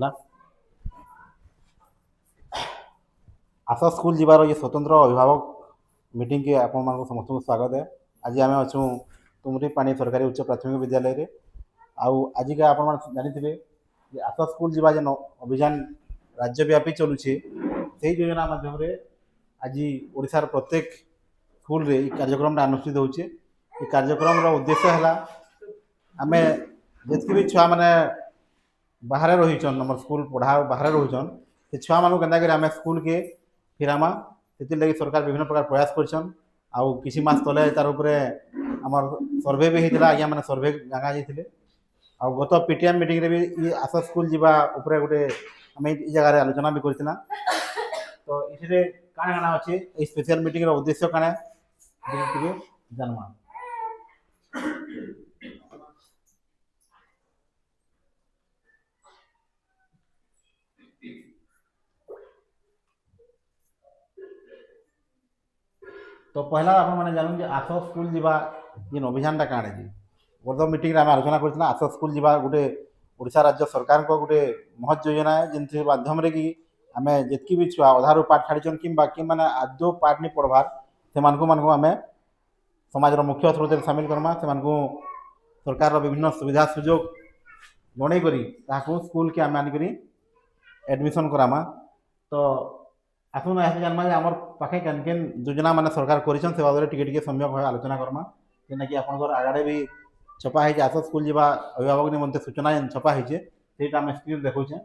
ହେଲା। आस स्कूल जीवार ये स्वतंत्र अभिभावक मीटिंग के आपण मानक समस्त को स्वागत है। आज आम अच्छू तुमरी पानी सरकारी उच्च प्राथमिक विद्यालय रे आज का आपण जानी आस स्कूल जीवा जेन अभियान राज्यव्यापी चलुचे से योजना माध्यम आज ओडिशार प्रत्येक स्कूल रे कार्यक्रम अनुष्ठित होचे। कार्यक्रम उद्देश्य है आम जितकी भी छुआ मैंने बाहर रहीचन आम स्कूल पढ़ा बाहर रहीचन से छुआ मानू के आम स्कूल के फिरामा से लगी सरकार विभिन्न प्रकार प्रयास करछन। आउ किसी मास तले तार उपरे हमर सर्वे भी होता आज्ञा मैंने सर्वे गाँगा जाते आउ गत पीटीएम मीटिंग रे भी ये आस स्कूल जीवा उपरे गोटे आम जगह आलोचना भी करथिना। तो इथे काଣା काଣା अच्छे ये स्पेशल मीटिंग रो उद्देश्य काଣା जानमा। तो पहला आप मैंने जानूँ कि आस स्कूल जीवा जेन अभियानटा काण जी गत मीटिंग आम आलोचना करथिना। आस स्कूल जीवा गोटे ओडिशा राज्य सरकार को गोटे महत् योजना है जिन माध्यम कि आम जितकी भी छुआ अधारू पाठ छाड़ीचन कि मैंने आदौ पाठ नहीं पढ़वार से आम समाज मुख्य स्रोत सामिल करमा से सरकार विभिन्न सुविधा सुजोग जन कर स्कूल के आम आनिक एडमिशन करामा। तो आसुन ऐसे जानमा आमर पाखे केन केन योजना माने सरकार करिछन से बारे टिके सम्यक भाव आलोचना करमा। जेना कि आपनकर आगाड़े भी छपा है आस स्कूल जीवा अभिभावक निमंते सूचना छपा है सेटा आम स्क्रीन देखुचे।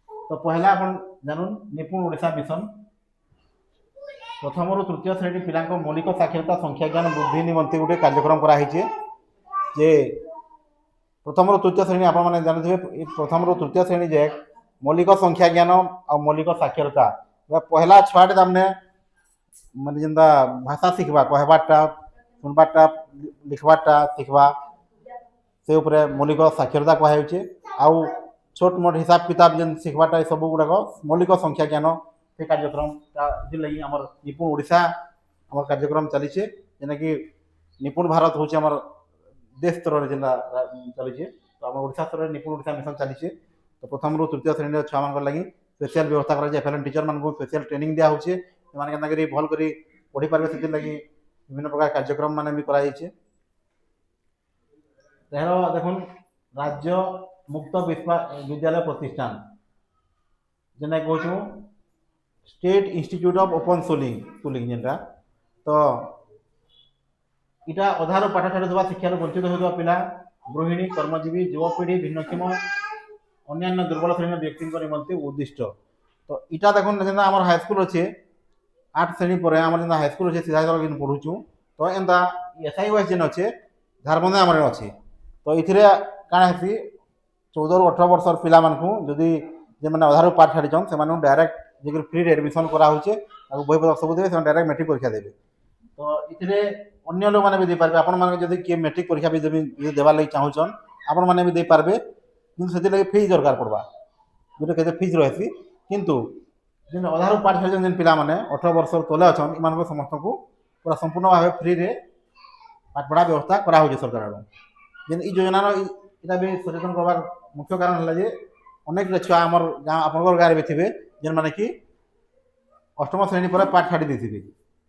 तो पहला अपन जानून निपुण ओडिशा मिशन प्रथम रु तृतीय श्रेणी पिला मौलिक साक्षरता संख्या ज्ञान वृद्धि निमंते गोटे कार्यक्रम कराई जे प्रथम रु तृतीय श्रेणी आप जानते प्रथम रु तृतीय श्रेणी जे मौलिक संख्या ज्ञान और मौलिक साक्षरता पहला छुआटे तमने माने जेनता भाषा शिखबा कहबाटा सुनबाटा लिखबाटा शिखबा से उपरे मौलिक साक्षरता कहे आउ छोट मोट हिसाब किताब जेन शिखबाटा सब गुड़ाक मौलिक संख्या ज्ञान से कार्यक्रम लगी आम निपुण ओडिशा आम कार्यक्रम चली जेना कि निपुण भारत हूँ आम देश स्तर जेना चली। तो आम ओडिशा स्तर निपुण ओडिशा मिशन चली। तो प्रथम रु तृतीय श्रेणी छुआ मान लगी स्पेशल व्यवस्था कर टीचर मान स्पेशल ट्रेनिंग दिया होचे से भल कर पढ़ी पारे से लगी विभिन्न प्रकार कार्यक्रम मान भी कराई। देखुन राज्य मुक्त विद्यालय प्रतिष्ठान जेना कहूँ state institute of open schooling जेनटा। तो इटा अधार पाठ छाड़ुवा शिक्षार वंचित होता पिला गृहिणी कर्मजीवी युवपीढ़ी भिन्नक्षम अन्य दुर्बल श्रेणी व्यक्ति निमंते उद्दिष्ट। तो इटा देखुन जेना आम हाईस्कूल अच्छे 8 श्रेणी पर आम हाईस्कूल अच्छे सीधा सड़क पढ़ुचु। तो एंता एसआई वाइज जेन अच्छे झारबंदे आम अच्छे। तो ये काण है 14 रु 18 वर्ष पिला जदि जे मैंने अधारू पाठ छाड़ीचन से डायरेक्ट जे फ्री एडमिशन कराऊे बहीपत्र सब देवे से डायरेक्ट मैट्रिक परीक्षा देवे। तो ये अन्य लोग मैंने भी देपारे आपड़ी किए मैट्रिक परीक्षा भी देवार लगे चाहून आपण मैंने भी देपारे कि से फीस दरकार पड़वा गोटे के फीस रही किंतु जिन अधारू पाठ छाड़ी जेन पिला माने 18 वर्ष तले अच्छा इन समस्त को पूरा संपूर्ण भाव फ्री रे पाठ पढ़ा व्यवस्था कराऊे सरकार आड़ जेन योजना इटा भी सचेतन करवार मुख्य कारण है अनेक छुआ आम आप गाँव भी थे जेन मैंने कि 8म श्रेणी पर पाठ छाड़ी देते।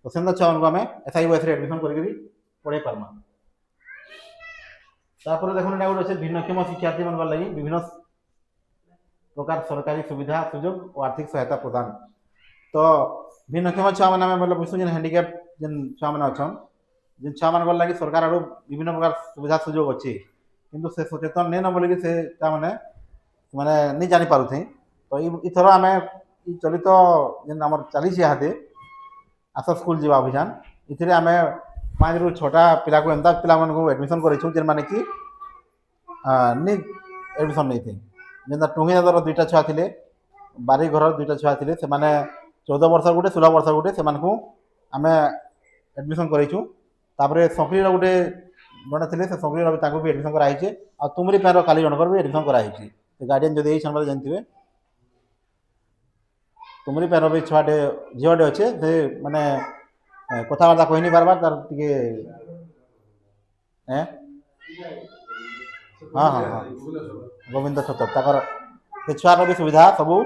तो से छुआ आम एसआई वाइस एडमिशन कर पढ़े पार्मा। तापर देखो गोटे अच्छे भिन्नक्षम शिक्षार्थी मान लगी विभिन्न प्रकार सरकारी सुविधा सुजोग और आर्थिक सहायता प्रदान। तो भिन्नक्षम छुआ मैंने बोले बुझू जेन हैंडिकैप जेन छुआ मैंने अच्छा जेन छुआ मान लगी सरकार आड़ विभिन्न प्रकार सुविधा सुजोग अच्छे किंतु से सचेतन नहीं न बोलिकी से मैंने माने नहीं जानी पारुथे। तो इथर आम चलित जेन आम चली इहादे आस स्कूल जीवा अभियान इथे आम 5 रु 6टा पिला को एंता पिला एडमिशन करूँ जेन माने कि नहीं एडमिशन नहीं थे जेनता टुंगी दादर 2टा छुआ थे बारी घर 2टा छुआ थे से 14 वर्ष गोटे 16 वर्ष गोटे से आम एडमिशन करूँ। तापर संकरी गोटे जड़े थे से संकरी भी एडमिशन कराई आ तुमरी पैर काली जनकर भी एडमिशन कराई गार्डियन जब यही समय जानते तुमरी पैर भी छुआटे झीटे अच्छे से माने कथबार्ता कही नहीं पार्बार तार टे हाँ हाँ हाँ गोविंद छतर ସେ ଛୁଆର ବି ସୁବିଧା ସବୁ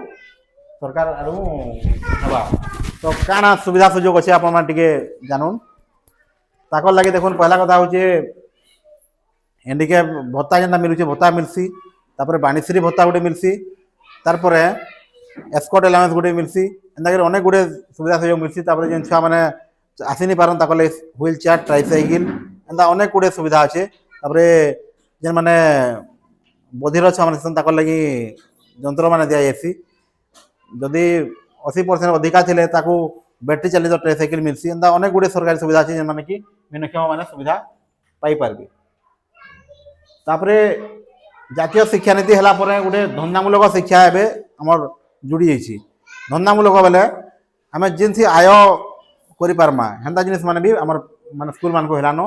ସରକାର ଆଡ଼ୁ ହେବା। ତ କାଣା ସୁବିଧା ସୁଯୋଗ ଅଛି ଆପଣମାନେ ଟିକେ ଜାନୁନ୍। ତାକର ଲାଗି ଦେଖୁନ୍ ପହଲା କଥା ହଉଛେ ହ୍ୟାଣ୍ଡିକ୍ୟାପ୍ ଭତ୍ତା ଯେନ୍ତା ମିଲୁଛେ ଭତ୍ତା ମିଲ୍ସି। ତାପରେ ବାଣୀଶ୍ରୀ ଭତ୍ତା ଗୋଟେ ମିଲ୍ସି। ତାରପରେ ଏସ୍କଟ୍ ଆଲାଉନ୍ସ ଗୋଟେ ମିଲ୍ସି। ଏନ୍ତାକରି ଅନେକ ଗୁଡ଼ିଏ ସୁବିଧା ସୁଯୋଗ ମିଲ୍ସି। ତାପରେ ଯେନ୍ ଛୁଆମାନେ ଆସିନି ପାରନ୍ ତାକର୍ ଲାଗି ହୁଇଲ୍ ଚେୟାର ଟ୍ରାଇସାଇକେଲ ଏନ୍ତା ଅନେକ ଗୁଡ଼ିଏ ସୁବିଧା ଅଛେ। ତାପରେ ଯେନ୍ମାନେ ବଧିର ଛୁଆମାନେ ଅଛନ୍ ତାକର୍ ଲାଗି ଯନ୍ତ୍ରମାନେ ଦିଆଯାଇସି। ଯଦି 80% ଅଧିକା ଥିଲେ ତାକୁ ବ୍ୟାଟେରୀ ଚାଳିତ ଟ୍ରାଇସାଇକେଲ ମିଲ୍ସି। ଏନ୍ତା ଅନେକ ଗୁଡ଼ିଏ ସରକାରୀ ସୁବିଧା ଅଛି ଯେନ୍ମାନେ କି ଭିନ୍ନକ୍ଷମମାନେ ସୁବିଧା ପାଇପାରିବେ। ତାପରେ ଜାତୀୟ ଶିକ୍ଷାନୀତି ହେଲା ପରେ ଗୋଟେ ଧନ୍ଦାମୂଳକ ଶିକ୍ଷା ଏବେ ଆମର ଯୋଡ଼ି ଯାଇଛି। ଧନ୍ଦାମୂଳକ ବେଲେ ଆମେ ଯେନ୍ସି ଆୟ କରିପାରମା ହେନ୍ତା ଜିନିଷ୍ ମାନେ ବି ଆମର ମାନେ ସ୍କୁଲମାନଙ୍କୁ ହେଲାନ।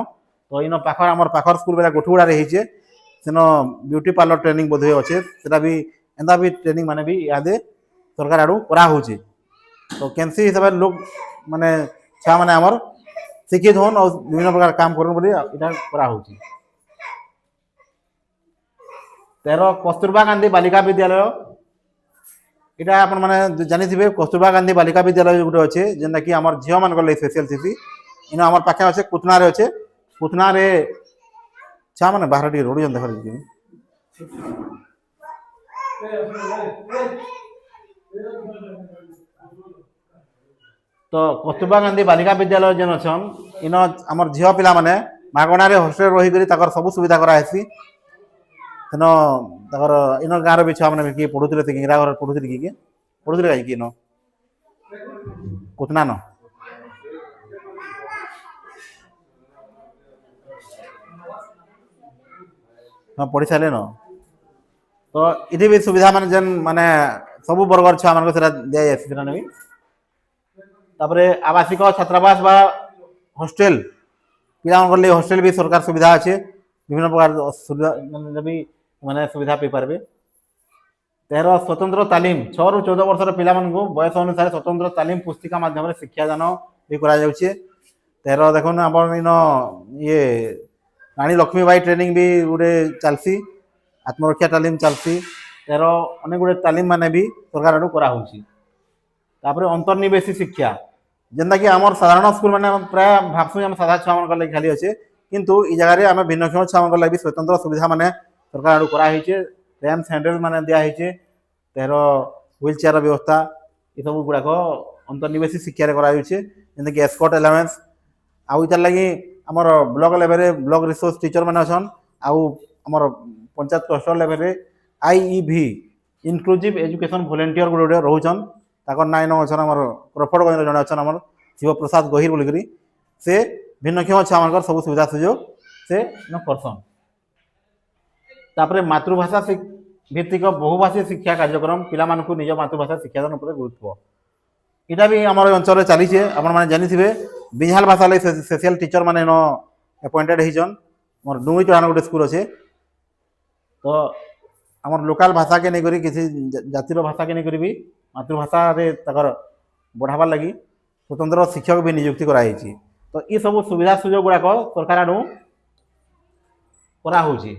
ତ ଇନ ପାଖର ଆମର ପାଖର ସ୍କୁଲ ବେଲେ ଗୋଠୁଗୁଡ଼ାରେ ହେଇଛେ। ସେନ ବ୍ୟୁଟି ପାର୍ଲର ଟ୍ରେନିଂ ବୋଧହୁଏ ଅଛେ। ସେଟା ବି ଏନ୍ତା ବି ଟ୍ରେନିଂ ମାନେ ବି ଇହାଦେ ସରକାର ଆଡ଼ୁ କରାହେଉଛେ। ତ କେନ୍ସି ହିସାବରେ ଲୋକ ମାନେ ଛୁଆମାନେ ଆମର ଶିକ୍ଷିତ ହଉନ୍ ଆଉ ବିଭିନ୍ନ ପ୍ରକାର କାମ କରୁନ୍ ବୋଲି ଇଟା କରାହେଉଛି। 13 କସ୍ତୁରବା ଗାନ୍ଧୀ ବାଲିକା ବିଦ୍ୟାଳୟ এটা ଆପଣମାନେ ଜାଣିଥିବେ କସ୍ତୁରବା ଗାନ୍ଧୀ ବାଲିକା ବିଦ୍ୟାଳୟ ଗୋଟେ ଅଛେ ଯେନ୍ଟାକି ଆମର ଝିଅମାନଙ୍କର ଲାଗି ସ୍ପେଶିଆଲ ଥିସି। ଇନ ଆମର ପାଖେ ଅଛେ କୁତନାରେ ଅଛେ। କୁତନାରେ ଛୁଆମାନେ ବାହାରେ ଟିକେ ରହୁଛନ୍ ଦେଖ ଟିକେ। ତ କସ୍ତୁରବା ଗାନ୍ଧୀ ବାଲିକା ବିଦ୍ୟାଳୟ ଯେନ୍ ଅଛନ୍ ଇନ ଆମର ଝିଅ ପିଲାମାନେ ମାଗଣାରେ ହଷ୍ଟେଲ ରହିକରି ତାଙ୍କର ସବୁ ସୁବିଧା କରାହେସି। ସେନ ତାଙ୍କର ଇନ ଗାଁର ବି ଛୁଆମାନେ କିଏ ପଢ଼ୁଥିଲେ ସେ ଇରା ଘର ପଢ଼ୁଥିଲେ କିଏ ପଢ଼ୁଥିଲେ କାଏଁ ଇନ କୁତନା ନ ହଁ ପଢ଼ି ସାରିଲେନ। ତ ଏଠି ବି ସୁବିଧା ମାନେ ଯେନ୍ ମାନେ ସବୁ ବର୍ଗର ଛୁଆମାନଙ୍କୁ ସେଟା ଦିଆଯାଇସି ସେଟା ନେବି। ତାପରେ ଆବାସିକ ଛାତ୍ରାବାସ ବା ହଷ୍ଟେଲ ପିଲାମାନଙ୍କର ଲାଗି ହଷ୍ଟେଲ ବି ସରକାର ସୁବିଧା ଅଛେ। ବିଭିନ୍ନ ପ୍ରକାର ସୁବିଧା ବି ମାନେ ସୁବିଧା ପାଇପାରିବେ। 13 ସ୍ୱତନ୍ତ୍ର ତାଲିମ 6 ରୁ 14 ବର୍ଷର ପିଲାମାନଙ୍କୁ ବୟସ ଅନୁସାରେ ସ୍ୱତନ୍ତ୍ର ତାଲିମ ପୁସ୍ତିକା ମାଧ୍ୟମରେ ଶିକ୍ଷାଦାନ ବି କରାଯାଉଛି। 13 ଦେଖୁନ୍ ଆମର ଇନ ଇଏ ରାଣୀ ଲକ୍ଷ୍ମୀବାଇ ଟ୍ରେନିଂ ବି ଗୋଟେ ଚାଲିସି। ଆତ୍ମରକ୍ଷା ତାଲିମ ଚାଲିସି। 13 ଅନେକ ଗୁଡ଼ିଏ ତାଲିମ ମାନେ ବି ସରକାର ଆଡ଼ୁ କରାହେଉଛି। ତାପରେ ଅନ୍ତର୍ନିବେଶୀ ଶିକ୍ଷା ଯେନ୍ଟାକି ଆମର ସାଧାରଣ ସ୍କୁଲ ମାନେ ପ୍ରାୟ ଭାବସୁଁ ଆମେ ସାଧା ଛୁଆମାନଙ୍କ ଲାଗି ଖାଲି ଅଛେ। କିନ୍ତୁ ଇ ଜାଗାରେ ଆମେ ଭିନ୍ନକ୍ଷମ ଛୁଆମାନଙ୍କ ଲାଗି ସ୍ୱତନ୍ତ୍ର ସୁବିଧା ମାନେ ସରକାର ଆଡ଼ୁ କରାହେଇଛେ। ର୍ୟାମ୍ପ ସ୍ୟାଣ୍ଡେଲ ମାନେ ଦିଆହେଇଛେ। 13 ହ୍ୱିଲ ଚେୟାର ବ୍ୟବସ୍ଥା ଏସବୁ ଗୁଡ଼ାକ ଅନ୍ତର୍ନିବେଶୀ ଶିକ୍ଷାରେ କରାଯାଉଛି। ଯେନ୍ଟାକି ଏସ୍କଟ୍ ଆଲାୱେନ୍ସ ଆଉ ଇତାର ଲାଗି ଆମର ବ୍ଲକ ଲେଭେଲରେ ବ୍ଲକ ରିସୋର୍ସ ଟିଚର ମାନେ ଅଛନ୍। ଆଉ ଆମର ପଞ୍ଚାୟତ କ୍ଲଷ୍ଟର ଲେଭେଲରେ IEV ଇନକ୍ଲୁଜିଭ ଏଜୁକେସନ ଭଲେଣ୍ଟିୟର ଗୋଟେ ଗୋଟେ ରହୁଛନ୍। ତାଙ୍କର ନାଁ ଇନ ଅଛନ୍ ଆମର ପ୍ରଫୁଲ୍ଲ ଜଣେ ଅଛନ୍ ଆମର ଶିବପ୍ରସାଦ ଗହିର ବୋଲିକରି ସେ ଭିନ୍ନକ୍ଷମ ଛୁଆମାନଙ୍କର ସବୁ ସୁବିଧା ସୁଯୋଗ ସେ କରସନ୍। ତାପରେ ମାତୃଭାଷା ଭିତ୍ତିକ ବହୁଭାଷୀ ଶିକ୍ଷା କାର୍ଯ୍ୟକ୍ରମ ପିଲାମାନଙ୍କୁ ନିଜ ମାତୃଭାଷା ଶିକ୍ଷାଦାନ ଉପରେ ଗୁରୁତ୍ୱ ଏଇଟା ବି ଆମର ଅଞ୍ଚଳରେ ଚାଲିଛେ। ଆପଣମାନେ ଜାଣିଥିବେ ବିହାଲ ଭାଷା ଲାଗି ସ୍ପେଶିଆଲ ଟିଚର ମାନେ ଇନ ଆପଏଣ୍ଟେଡ଼ ହେଇଛନ୍। ମୋର ଡୁଙ୍ଗି ଚଢ଼ାନ ଗୋଟେ ସ୍କୁଲ ଅଛେ। ତ ଆମର ଲୋକାଲ ଭାଷାକେ ନେଇକରି କିଛି ଜାତିର ଭାଷାକେ ନେଇକରି ବି ମାତୃଭାଷାରେ ତାଙ୍କର ବଢ଼ାବାର୍ ଲାଗି ସ୍ୱତନ୍ତ୍ର ଶିକ୍ଷକ ବି ନିଯୁକ୍ତି କରାଯାଇଛି। ତ ଏ ସବୁ ସୁବିଧା ସୁଯୋଗ ଗୁଡ଼ାକ ସରକାର ଆଡ଼ୁ କରାହେଉଛି।